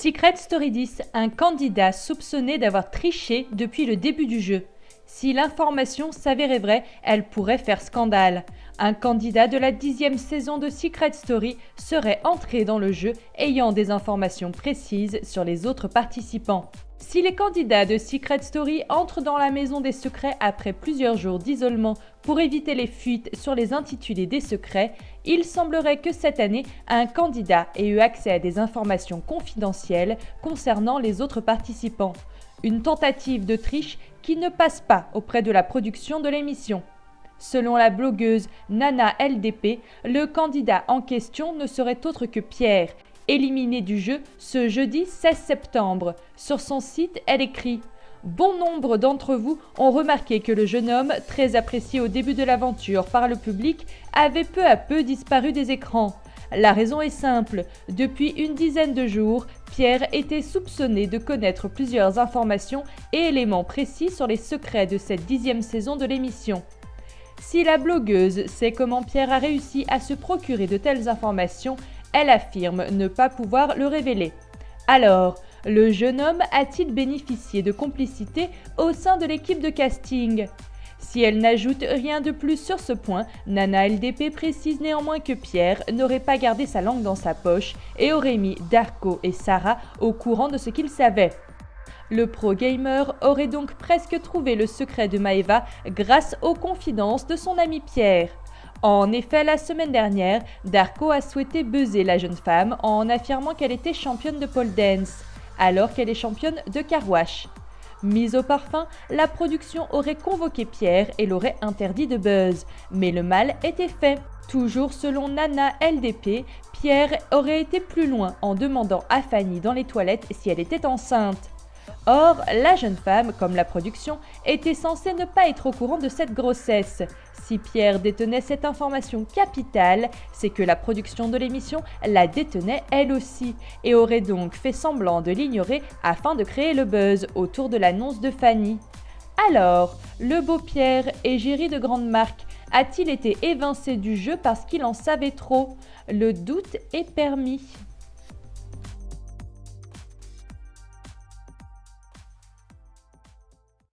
Secret Story 10, un candidat soupçonné d'avoir triché depuis le début du jeu. Si l'information s'avérait vraie, elle pourrait faire scandale. Un candidat de la 10e saison de Secret Story serait entré dans le jeu ayant des informations précises sur les autres participants. Si les candidats de Secret Story entrent dans la maison des secrets après plusieurs jours d'isolement pour éviter les fuites sur les intitulés des secrets, il semblerait que cette année, un candidat ait eu accès à des informations confidentielles concernant les autres participants. Une tentative de triche qui ne passe pas auprès de la production de l'émission. Selon la blogueuse Nana LDP, le candidat en question ne serait autre que Pierre, éliminé du jeu ce jeudi 16 septembre. Sur son site, elle écrit « Bon nombre d'entre vous ont remarqué que le jeune homme, très apprécié au début de l'aventure par le public, avait peu à peu disparu des écrans. La raison est simple, depuis une dizaine de jours, Pierre était soupçonné de connaître plusieurs informations et éléments précis sur les secrets de cette 10e saison de l'émission. Si la blogueuse sait comment Pierre a réussi à se procurer de telles informations, elle affirme ne pas pouvoir le révéler. Alors, le jeune homme a-t-il bénéficié de complicité au sein de l'équipe de casting ? Si elle n'ajoute rien de plus sur ce point, Nana LDP précise néanmoins que Pierre n'aurait pas gardé sa langue dans sa poche et aurait mis Darko et Sarah au courant de ce qu'il savait. Le pro-gamer aurait donc presque trouvé le secret de Maeva grâce aux confidences de son ami Pierre. En effet, la semaine dernière, Darko a souhaité buzzer la jeune femme en affirmant qu'elle était championne de pole dance, alors qu'elle est championne de carouache. Mise au parfum, la production aurait convoqué Pierre et l'aurait interdit de buzz, mais le mal était fait. Toujours selon Nana LDP, Pierre aurait été plus loin en demandant à Fanny dans les toilettes si elle était enceinte. Or, la jeune femme, comme la production, était censée ne pas être au courant de cette grossesse. Si Pierre détenait cette information capitale, c'est que la production de l'émission la détenait elle aussi, et aurait donc fait semblant de l'ignorer afin de créer le buzz autour de l'annonce de Fanny. Alors, le beau Pierre, égérie de grande marque, a-t-il été évincé du jeu parce qu'il en savait trop ? Le doute est permis.